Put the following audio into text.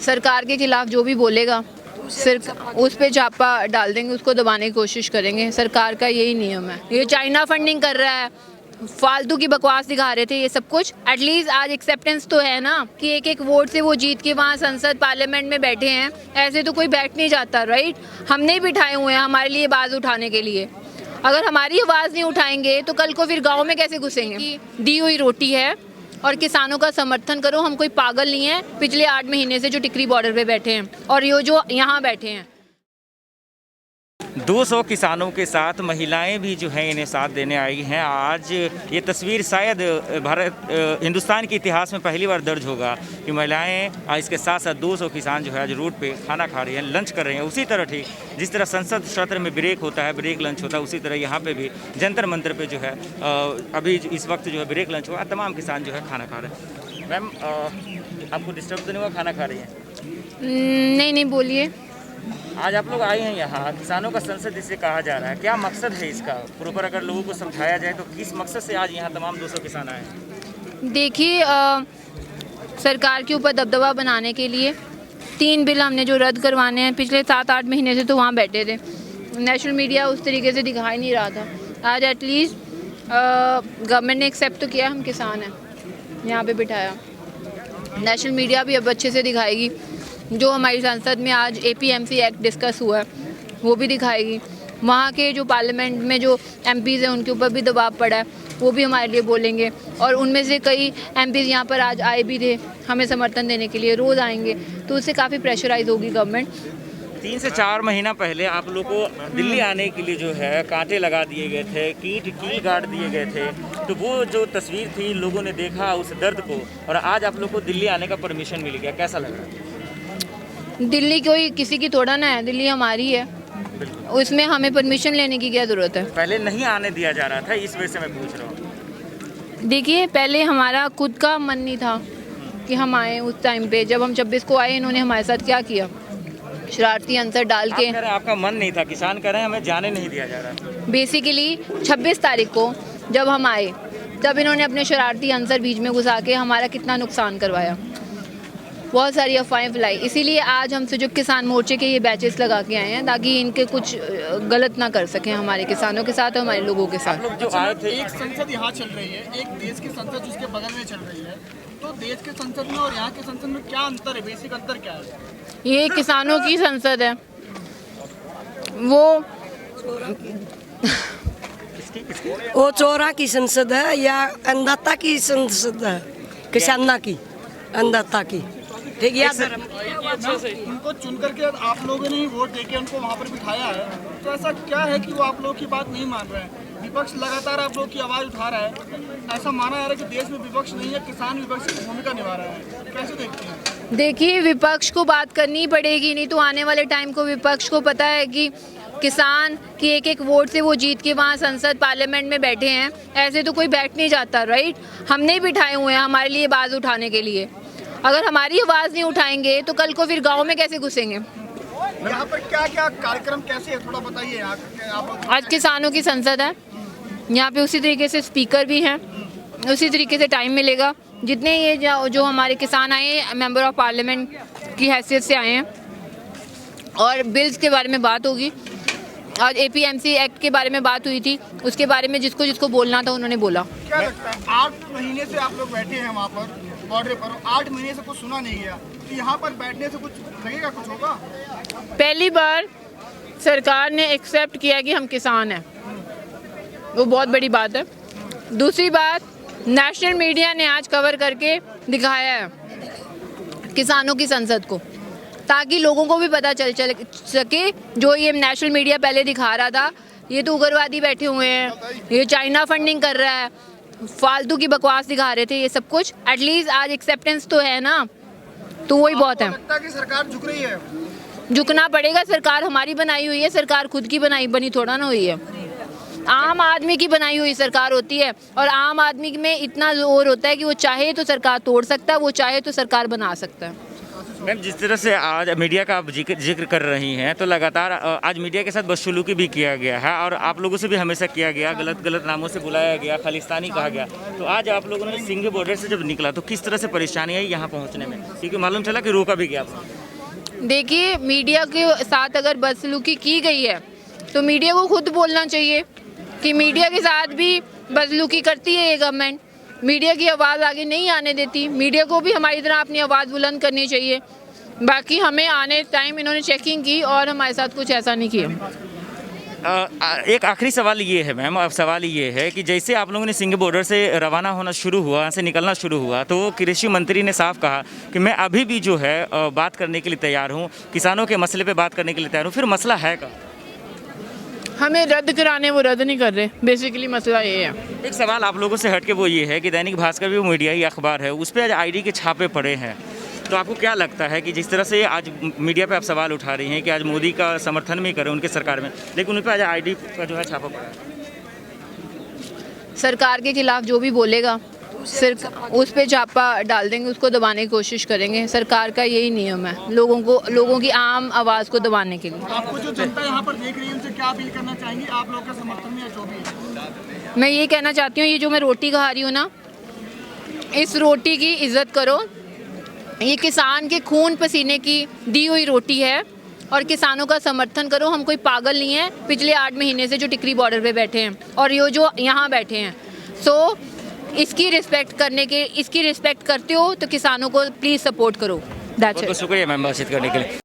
सरकार के खिलाफ जो भी बोलेगा सिर्फ उस पे छापा डाल देंगे, उसको दबाने की कोशिश करेंगे। सरकार का यही नियम है। ये चाइना फंडिंग कर रहा है, फालतू की बकवास दिखा रहे थे ये सब कुछ। एटलीस्ट आज एक्सेप्टेंस तो है ना कि एक एक वोट से वो जीत के वहाँ संसद पार्लियामेंट में बैठे हैं। ऐसे तो कोई बैठ नहीं जाता, राइट? हमने ही बिठाए हुए हैं हमारे लिए आवाज़ उठाने के लिए। अगर हमारी आवाज़ नहीं उठाएंगे तो कल को फिर गाँव में कैसे घुसेंगे? दी हुई रोटी है और किसानों का समर्थन करो। हम कोई पागल नहीं है पिछले 8 महीने से जो टिकरी बॉर्डर पे बैठे हैं और ये जो यहाँ बैठे हैं। 200 किसानों के साथ महिलाएं भी जो हैं इन्हें साथ देने आई हैं। आज ये तस्वीर शायद हिंदुस्तान के इतिहास में पहली बार दर्ज होगा कि महिलाएं आज इसके साथ साथ 200 किसान जो है आज रोड पे खाना खा रहे हैं, लंच कर रहे हैं। उसी तरह ठीक जिस तरह संसद सत्र में ब्रेक होता है, ब्रेक लंच होता है, उसी तरह यहाँ पे भी जंतर मंतर पे जो है अभी इस वक्त जो है ब्रेक लंच हुआ, तमाम किसान जो है खाना खा रहे हैं। मैम आपको डिस्टर्ब तो नहीं हुआ? खाना खा रही हैं? नहीं बोलिए। आज आप लोग आए हैं यहाँ, किसानों का संसद जिसे कहा जा रहा है, क्या मकसद है इसका? प्रॉपर अगर लोगों को समझाया जाए तो किस मकसद से आज यहाँ तमाम 200 किसान आए हैं? देखिए, सरकार के ऊपर दबदबा बनाने के लिए 3 बिल हमने जो रद्द करवाने हैं, पिछले 7-8 महीने से तो वहाँ बैठे थे। नेशनल मीडिया उस तरीके से दिखाई नहीं रहा था। आज एटलीस्ट गवर्नमेंट ने एक्सेप्ट तो किया हम किसान हैं, यहाँ पे बिठाया। नेशनल मीडिया भी अब अच्छे से दिखाएगी। जो हमारी संसद में आज APMC एक्ट डिस्कस हुआ है वो भी दिखाएगी। वहाँ के जो पार्लियामेंट में जो MPs हैं उनके ऊपर भी दबाव पड़ा है, वो भी हमारे लिए बोलेंगे। और उनमें से कई MPs यहाँ पर आज आए भी थे हमें समर्थन देने के लिए, रोज़ आएंगे, तो उससे काफ़ी प्रेशराइज होगी गवर्नमेंट। 3 से 4 महीना पहले आप लोग को दिल्ली आने के लिए जो है कांटे लगा दिए गए थे, कील गाड़ दिए गए थे, तो वो जो तस्वीर थी लोगों ने देखा उस दर्द को, और आज आप लोग को दिल्ली आने का परमिशन मिल गया, कैसा लग रहा है? दिल्ली कोई किसी की थोड़ा ना है, दिल्ली हमारी है, उसमें हमें परमिशन लेने की क्या ज़रूरत है? पहले नहीं आने दिया जा रहा था, इस वजह से मैं पूछ रहा हूँ। देखिए, पहले हमारा खुद का मन नहीं था कि हम आए। उस टाइम पे जब हम 26 को आए, इन्होंने हमारे साथ क्या किया, शरारती आंसर डाल के। आपका मन नहीं था, किसान कह रहे हैं हमें जाने नहीं दिया जा रहा। बेसिकली 26 तारीख को जब हम आए तब इन्होंने अपने शरारती आंसर बीच में घुसा के हमारा कितना नुकसान करवाया, बहुत सारी अफवाहें फैलाई। इसीलिए आज हमसे जो किसान मोर्चे के ये बैचेस लगा के आए हैं ताकि इनके कुछ गलत ना कर सकें हमारे किसानों के साथ और हमारे लोगों के साथ। लोग जो आए थे, एक संसद यहाँ चल रही है, एक देश की संसद जिसके बगल में चल रही है, तो देश के संसद में और यहाँ के संसद में क्या अंतर है? बेसिक अंतर क्या है? ये किसानों की संसद है, वो चोरा की संसद है या अन्नदाता की संसद है? किसाना की, अन्नदाता की, ठीक है। उनको चुन करके आप लोगों ने ही वोट देके उनको वहाँ पर बिठाया है, तो ऐसा क्या है कि वो आप लोगों की बात नहीं मान रहे हैं? विपक्ष लगातार आप लोगों की आवाज़ उठा रहा है, ऐसा माना जा रहा है कि देश में विपक्ष नहीं है, किसान विपक्ष की भूमिका निभा रहे हैं, कैसे देखते हैं? देखिए, विपक्ष को बात करनी पड़ेगी, नहीं तो आने वाले टाइम को विपक्ष को पता है कि किसान की एक एक वोट से वो जीत के वहाँ संसद पार्लियामेंट में बैठे हैं। ऐसे तो कोई बैठ नहीं जाता, राइट? हमने ही बिठाए हुए हैं हमारे लिए आवाज़ उठाने के लिए। अगर हमारी आवाज़ नहीं उठाएंगे तो कल को फिर गाँव में कैसे घुसेंगे? यहाँ पर क्या क्या कार्यक्रम कैसे है, थोड़ा बताइए। आज किसानों की संसद है, यहाँ पे उसी तरीके से स्पीकर भी हैं, उसी तरीके से टाइम मिलेगा। जितने ये जो हमारे किसान आए हैं मेंबर ऑफ पार्लियामेंट की हैसियत से आए हैं, और बिल्स के बारे में बात होगी। आज APMC एक्ट के बारे में बात हुई थी, उसके बारे में जिसको जिसको बोलना था उन्होंने बोला। क्या लगता है 8 महीने से आप लोग बैठे हैं वहाँ पर बॉर्डर पर, 8 महीने से कुछ सुना नहीं गया, तो यहाँ पर बैठने से कुछ लगेगा, कुछ होगा? पहली बार सरकार ने एक्सेप्ट किया कि हम किसान हैं, वो बहुत बड़ी बात है। दूसरी बात, नेशनल मीडिया ने आज कवर करके दिखाया है किसानों की संसद को, ताकि लोगों को भी पता चल सके। जो ये नेशनल मीडिया पहले दिखा रहा था, ये तो उग्रवादी बैठे हुए हैं, ये चाइना फंडिंग कर रहा है, फालतू की बकवास दिखा रहे थे ये सब कुछ। एटलीस्ट आज एक्सेप्टेंस तो है ना, तो वही बहुत है। लगता है कि सरकार झुक रही है? झुकना पड़ेगा, सरकार हमारी बनाई हुई है, सरकार खुद की बनी थोड़ा ना हुई है। आम आदमी की बनाई हुई सरकार होती है, और आम आदमी में इतना जोर होता है कि वो चाहे तो सरकार तोड़ सकता है, वो चाहे तो सरकार बना सकता है। मैम, जिस तरह से आज मीडिया का आप जिक्र कर रही हैं, तो लगातार आज मीडिया के साथ बदसलूकी भी किया गया है और आप लोगों से भी हमेशा किया गया, गलत नामों से बुलाया गया, खालिस्तानी कहा गया। तो आज आप लोगों ने सिंघी बॉर्डर से जब निकला तो किस तरह से परेशानी आई यहाँ पहुँचने में, क्योंकि मालूम चला कि रोका भी गया आपको? देखिए, मीडिया के साथ अगर बदसलूकी की गई है तो मीडिया को खुद बोलना चाहिए कि मीडिया के साथ भी बदसलूकी करती है ये गवर्नमेंट, मीडिया की आवाज़ आगे नहीं आने देती। मीडिया को भी हमारी तरह अपनी आवाज़ बुलंद करनी चाहिए। बाकी हमें आने टाइम इन्होंने चेकिंग की और हमारे साथ कुछ ऐसा नहीं किया। एक आखिरी सवाल ये है मैम, अब सवाल ये है कि जैसे आप लोगों ने सिंघी बॉर्डर से रवाना होना शुरू हुआ, यहाँ से निकलना शुरू हुआ, तो कृषि मंत्री ने साफ कहा कि मैं अभी भी जो है बात करने के लिए तैयार हूँ, किसानों के मसले पे बात करने के लिए तैयार हूँ। फिर मसला है का हमें रद्द कराने, वो रद्द नहीं कर रहे। बेसिकली मसला ये है। एक सवाल आप लोगों से हटके वो ये है कि दैनिक भास्कर भी मीडियाई अखबार है, उस पर आज आईडी के छापे पड़े हैं, तो आपको क्या लगता है कि जिस तरह से आज मीडिया पे आप सवाल उठा रही हैं कि आज मोदी का समर्थन भी करें उनके सरकार में, लेकिन उन पर आज आईडी का जो है छापा पड़ा है? सरकार के खिलाफ जो भी बोलेगा उस पे छापा डाल देंगे, उसको दबाने की कोशिश करेंगे। सरकार का यही नियम है, लोगों की आम आवाज़ को दबाने के लिए। आपको जो जनता यहाँ पर देख रही है उनसे क्या अपील करना चाहेंगी आप लोगों के समर्थन में या जो भी? मैं ये कहना चाहती हूँ, ये जो मैं रोटी खा रही हूँ ना, इस रोटी की इज्जत करो। ये किसान के खून पसीने की दी हुई रोटी है और किसानों का समर्थन करो। हम कोई पागल नहीं है। पिछले 8 महीने से जो टिकरी बॉर्डर पे बैठे हैं और ये जो यहाँ बैठे हैं, सो इसकी रिस्पेक्ट करते हो तो किसानों को प्लीज़ सपोर्ट करो। बहुत शुक्रिया मैम बातचीत करने के लिए।